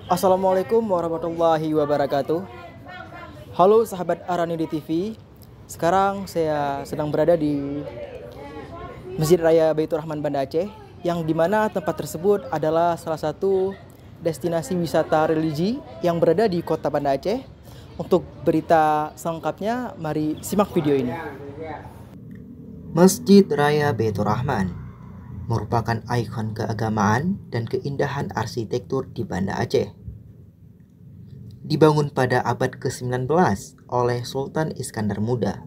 Assalamualaikum warahmatullahi wabarakatuh. Halo sahabat Aranidi TV. Sekarang saya sedang berada di Masjid Raya Baitur Rahman Banda Aceh, yang dimana tempat tersebut adalah salah satu destinasi wisata religi yang berada di kota Banda Aceh. Untuk berita selengkapnya, mari simak video ini. Masjid Raya Baitur Rahman merupakan ikon keagamaan dan keindahan arsitektur di Banda Aceh. Dibangun pada abad ke-19 oleh Sultan Iskandar Muda,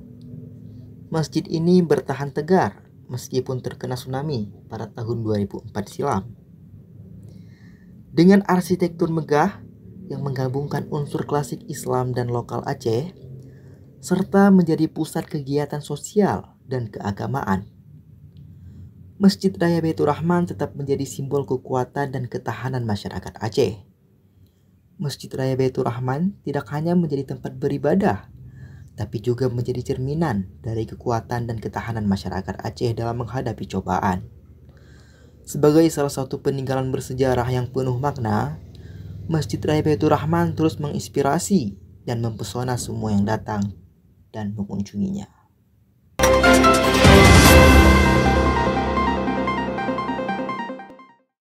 masjid ini bertahan tegar meskipun terkena tsunami pada tahun 2004 silam. Dengan arsitektur megah yang menggabungkan unsur klasik Islam dan lokal Aceh, serta menjadi pusat kegiatan sosial dan keagamaan, Masjid Raya Baitur Rahman tetap menjadi simbol kekuatan dan ketahanan masyarakat Aceh. Masjid Raya Baitur Rahman tidak hanya menjadi tempat beribadah, tapi juga menjadi cerminan dari kekuatan dan ketahanan masyarakat Aceh dalam menghadapi cobaan. Sebagai salah satu peninggalan bersejarah yang penuh makna, Masjid Raya Baitur Rahman terus menginspirasi dan mempesona semua yang datang dan mengunjunginya.